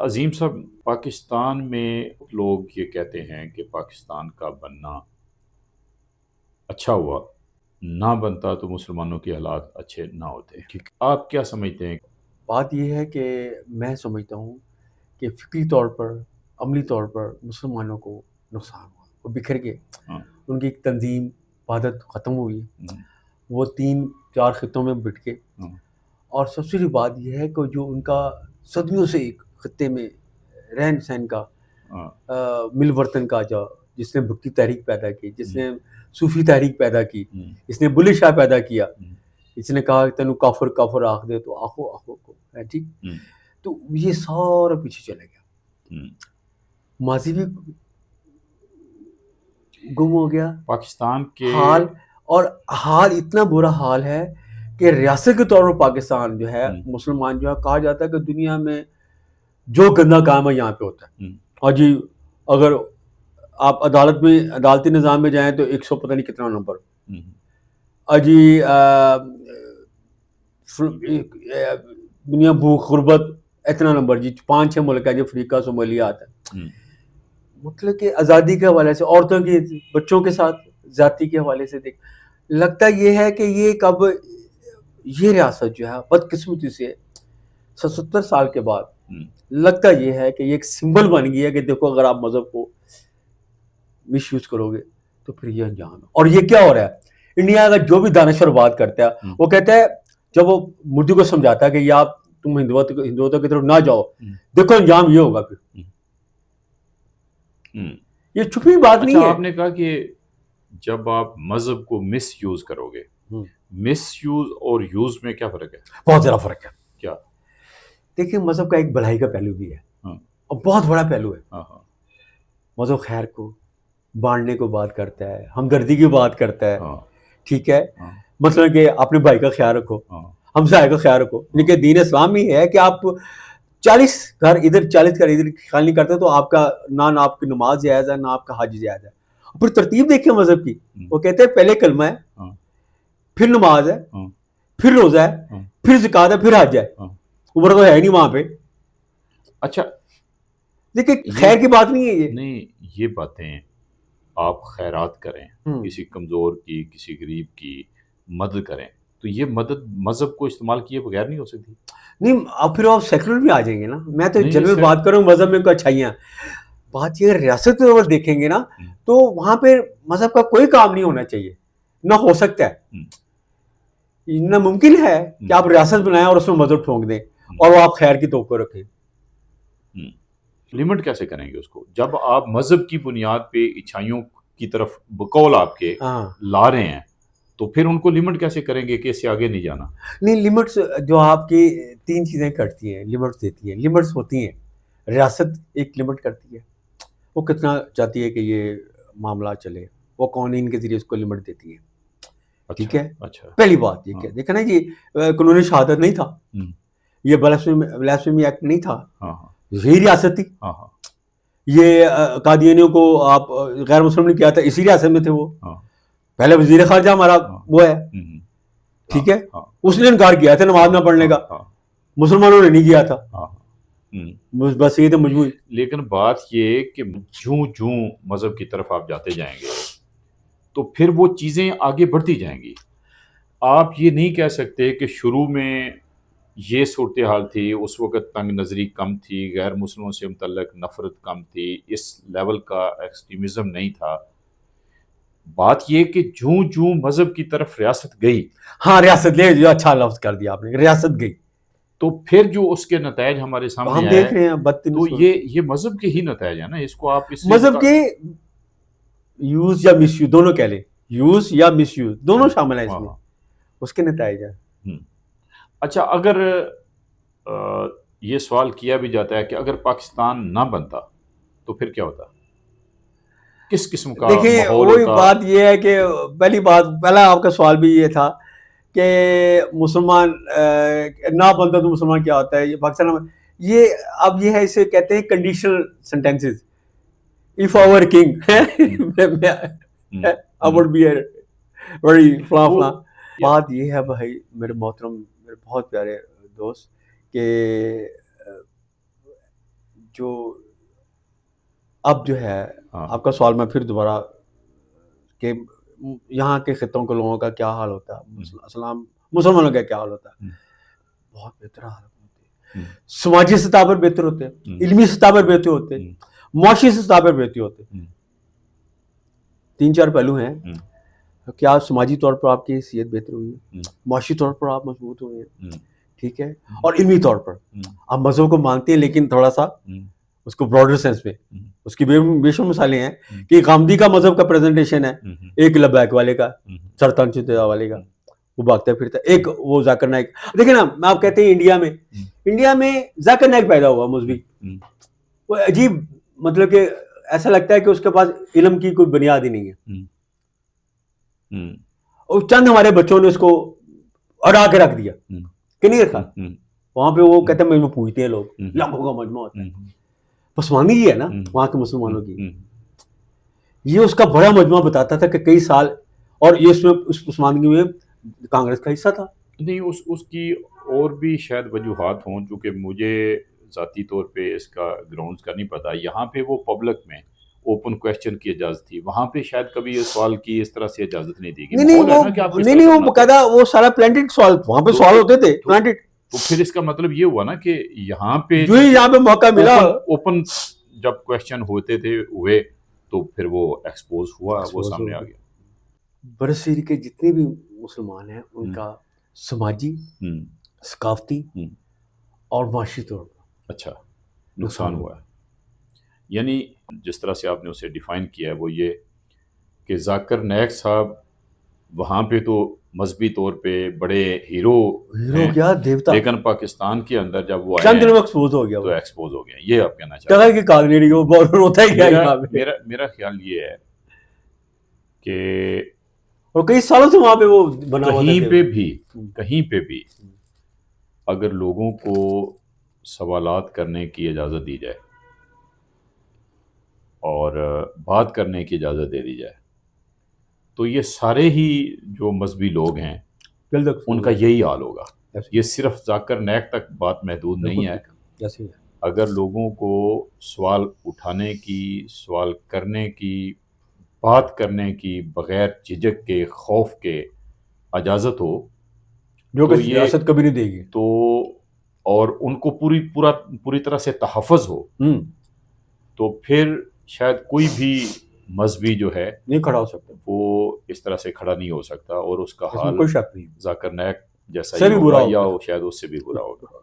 عظیم صاحب، پاکستان میں لوگ یہ کہتے ہیں کہ پاکستان کا بننا اچھا ہوا، نہ بنتا تو مسلمانوں کے حالات اچھے نہ ہوتے۔ آپ کیا سمجھتے ہیں؟ بات یہ ہے کہ میں سمجھتا ہوں کہ فکری طور پر، عملی طور پر مسلمانوں کو نقصان ہوا، وہ بکھر گئے، ہاں، ان کی ایک تنظیم وحدت ختم ہوئی، ہم، وہ 3-4 خطوں میں بٹ کے، ہم، اور سب سے بڑی بات یہ ہے کہ جو ان کا صدیوں سے ایک خطے میں رہن سہن کا، ہاں، مل ورتن کا، جس نے بھکتی تحریک پیدا کی، جس ہم، نے صوفی تحریک پیدا کی، ہم، جس نے بلے شاہ پیدا کیا، ہم، اس نے کہا کہ تینوں کافر کافر آخ دے تو آخو آخو کو ہے، ٹھیک، ہم، تو یہ سارا پیچھے چلا گیا، ہم۔ ماضی بھی گم ہو گیا، پاکستان کے حال، اور حال اتنا برا حال ہے کہ ریاست کے طور پر پاکستان جو ہے، ہم، مسلمان جو ہے، کہا جاتا ہے کہ دنیا میں جو گندا کام ہے یہاں پہ ہوتا ہے۔ ہم، اور جی اگر آپ عدالت میں، عدالتی نظام میں جائیں تو 100 پتہ نہیں کتنا نمبر، ہم، اجی دنیا بھوک غربت اتنا نمبر، جی 5-6 ملک ہے، جو افریقہ، صومالیہ آتا ہے، ہم، مطلب کہ آزادی کے حوالے سے، عورتوں کی، بچوں کے ساتھ ذاتی کے حوالے سے دیکھ، لگتا یہ ہے کہ یہ کب یہ ریاست جو ہے بدقسمتی سے 70 سال کے بعد، ہم۔ لگتا یہ ہے کہ یہ ایک سمبل بن گیا ہے کہ دیکھو اگر آپ مذہب کو مس یوز کرو گے تو پھر یہ انجام ہے۔ اور یہ کیا ہو رہا ہے، انڈیا کا جو بھی دانشور بات کرتا ہے وہ کہتا ہے، جب وہ مودی کو سمجھاتا ہے کہ یہ آپ تم ہندوتوں کی طرف نہ جاؤ، دیکھو انجام یہ ہوگا، پھر یہ چھپی بات اچھا، نہیں ہے۔ آپ نے کہا کہ جب آپ مذہب کو مس یوز کرو گے، مس یوز اور یوز میں کیا فرق ہے؟ بہت زیادہ فرق ہے۔ کیا؟ دیکھیں، مذہب کا ایک بھلائی کا پہلو بھی ہے، ہاں، اور بہت بڑا پہلو ہے۔ ہاں، ہاں، مذہب خیر کو بانٹنے کو بات کرتا ہے، ہمدردی کی بات کرتا ہے، ہاں، ٹھیک ہے، ہاں، مطلب کہ اپنے بھائی کا خیال رکھو، ہاں، ہمسائے کا خیال رکھو، یعنی کہ دین اسلام ہی ہے کہ آپ 40 گھر ادھر 40 گھر ادھر خیال نہیں کرتے تو آپ کا نہ آپ کی نماز جائز ہے، نہ آپ کا حج جائز ہے۔ پھر ترتیب دیکھیں مذہب کی، وہ کہتے ہیں پہلے کلمہ ہے، ہاں، پھر نماز ہے، ہاں، پھر روزہ ہے، ہاں، پھر زکوٰۃ ہے، پھر حج ہے۔ ہاں۔ عمر تو ہے نہیں وہاں پہ، اچھا، دیکھیں یہ خیر کی بات نہیں ہے یہ۔ نہیں، یہ باتیں آپ خیرات کریں، کسی کمزور کی، کسی غریب کی مدد کریں، تو یہ مدد مذہب کو استعمال کیے بغیر نہیں ہو سکتی؟ نہیں، اب پھر آپ سیکولر بھی آ جائیں گے نا، میں تو نہیں، جنرل بات کروں مذہب میں کوئی اچھائیاں، بات یہ ریاست کے اوپر دیکھیں گے نا تو وہاں پہ مذہب کا کوئی کام نہیں ہونا چاہیے، نہ ہو سکتا ہے، نہ ممکن ہے کہ آپ ریاست بنائیں اور اس میں مذہب ٹھونک دیں اور وہ آپ خیر کی توقع رکھیں۔ لمٹ کیسے کریں گے اس کو جب آپ مذہب کی بنیاد پہ اچھائیوں کی طرف بقول آپ کے لا رہے ہیں، تو پھر ان کو لمٹ کیسے کریں گے کہ اس سے آگے نہیں جانا؟ نہیں، لمٹس جو آپ کی 3 چیزیں کرتی ہیں، لمٹس دیتی ہیں، لمٹس ہوتی ہیں، ریاست ایک لمٹ کرتی ہے، وہ کتنا چاہتی ہے کہ یہ معاملہ چلے، وہ قوانین کے ذریعے اس کو لمٹ دیتی ہے، ٹھیک ہے۔ اچھا، پہلی بات یہ کہ دیکھا نا جی، قانون شہادت نہیں تھا، یہ بلاسفیمی ایکٹ نہیں تھا، یہی ریاست تھی، یہ قادیانیوں کو آپ غیر مسلم نے کیا تھا، اسی ریاست میں تھے وہ، پہلے وزیر خارجہ ہمارا وہ ہے، ٹھیک ہے، اس نے انکار کیا تھا نماز نہ پڑھنے کا، مسلمانوں نے نہیں کیا تھا، بس یہ تو مجبوری۔ لیکن بات یہ کہ جوں مذہب کی طرف آپ جاتے جائیں گے تو پھر وہ چیزیں آگے بڑھتی جائیں گی۔ آپ یہ نہیں کہہ سکتے کہ شروع میں یہ صورتحال تھی، اس وقت تنگ نظری کم تھی، غیر مسلموں سے متعلق نفرت کم تھی، اس لیول کا ایکسٹریمزم نہیں تھا۔ بات یہ کہ جوں مذہب کی طرف ریاست گئی، ہاں ریاست لے جو اچھا لفظ کر دیا آپ نے، ریاست گئی، تو پھر جو اس کے نتائج ہمارے سامنے ہم آئے، دیکھ رہے ہیں تو یہ مذہب کے ہی نتائج ہیں نا، اس کو آپ اس سے مذہب کے یوز یا مس یوز دونوں کہہ لیں، یوز یا مس یوز دونوں شامل ہیں اس میں، اس کے نتائج ہیں۔ اچھا، اگر یہ سوال کیا بھی جاتا ہے کہ اگر پاکستان نہ بنتا تو پھر کیا ہوتا، کس قسم کا دیکھیں ماحول وہی ہوتا؟ بات یہ ہے کہ پہلا آپ کا سوال بھی یہ تھا کہ مسلمان نہ بنتا تو مسلمان کیا ہوتا ہے، یہ پاکستان میں، یہ اب یہ ہے، اسے کہتے ہیں conditional sentences, if I were king I would be a very فلاں۔ بات یہ ہے بھائی میرے محترم، میرے بہت پیارے دوست، کہ جو اب جو ہے آپ کا سوال میں پھر دوبارہ کہ یہاں کے خطوں کے لوگوں کا کیا حال ہوتا ہے, مسلمانوں کا کیا حال ہوتا ہے, بہت بہتر حال ہوتے ہیں. سماجی سطح پر بہتر ہوتے ہیں, علمی سطح پر بہتر ہوتے ہیں, معاشی سطح پر بہتر ہوتے ہیں. 3-4 پہلو ہیں. کیا سماجی طور پر آپ کی حیثیت بہتر ہوئی ہے, معاشی طور پر آپ مضبوط ہوئے ہیں, ٹھیک ہے, اور علمی طور پر آپ مذہب کو مانتے ہیں لیکن تھوڑا سا اس کو براڈر سینس میں. اس کی بے شمار مثالیں ہیں کہ غامدی کا مذہب کا پریزنٹیشن ہے, ایک لبیک والے کا, سرطان شدہ والے کا, وہ بھاگتا پھرتا, ایک وہ ذاکر نائک. دیکھیں نا, آپ کہتے ہیں انڈیا میں ذاکر نائک پیدا ہوا مذہبی, وہ عجیب, مطلب کہ ایسا لگتا ہے کہ اس کے پاس علم کی کوئی بنیاد ہی نہیں ہے, اور چند ہمارے بچوں نے اس کو اڑا کے رکھ دیا کہ نہیں رکھا. وہاں پہ وہ کہتے ہیں مجھے پوچھتے ہیں لوگ, لاکھوں کا مجمع ہوتا ہے. پسماندگی یہ ہے نا وہاں کے مسلمانوں کی, یہ اس کا بڑا مجمع بتاتا تھا کہ کئی سال, اور یہ اس پسماندگی میں کانگریس کا حصہ تھا. نہیں, اس کی اور بھی شاید وجوہات ہوں, چونکہ مجھے ذاتی طور پہ اس کا گراؤنڈز کا نہیں پتا. یہاں پہ وہ پبلک میں اوپن کویسچن کی اجازت تھی, وہاں پہ شاید کبھی یہ سوال کی اس طرح سے اجازت نہیں دی گئی. نہیں, وہ باقاعدہ وہ سارا پلانٹڈ سوال, وہاں پہ سوال ہوتے تھے پلانٹڈ. تو پھر اس کا مطلب یہ ہوا نا کہ یہاں پہ جو ہی یہاں پہ موقع ملا, اوپن جب کویسچن ہوئے تو پھر وہ ایکسپوز ہوا, وہ سامنے آ گیا. برصغیر کے جتنے بھی مسلمان ہیں ان کا سماجی, ثقافتی اور معاشی طور پر اچھا نقصان ہوا ہے. یعنی جس طرح سے آپ نے اسے ڈیفائن کیا ہے وہ یہ کہ ذاکر نائک صاحب وہاں پہ تو مذہبی طور پہ بڑے ہیرو کیا دیوتا, لیکن پاکستان کے اندر جب وہ چند دنوں میں ایکسپوز ہو گیا, تو ایکسپوز ہو گیا. یہ آپ کہنا چاہتے ہیں کہ کاغذی وہ بہت روتا ہی گیا. میرا خیال یہ ہے کہ اور کئی سالوں سے وہاں پہ وہ بنا ہوا کہیں پہ بھی اگر لوگوں کو سوالات کرنے کی اجازت دی جائے اور بات کرنے کی اجازت دے دی جائے تو یہ سارے ہی جو مذہبی لوگ ہیں ان کا یہی حال ہوگا. یہ صرف ذاکر نائک تک بات محدود نہیں ہے. اگر لوگوں کو سوال اٹھانے کی, سوال کرنے کی, بات کرنے کی بغیر جھجک کے, خوف کے اجازت ہو, جو کہ ریاست کبھی نہیں دے گی, تو اور ان کو پوری طرح سے تحفظ ہو, تو پھر شاید کوئی بھی مذہبی جو ہے نہیں کھڑا ہو سکتا, وہ اس طرح سے کھڑا نہیں ہو سکتا, اور اس کا حال کوئی شک نہیں ذاکر نائک جیسا ہی ہوگا یا شاید اس سے بھی برا ہوگا.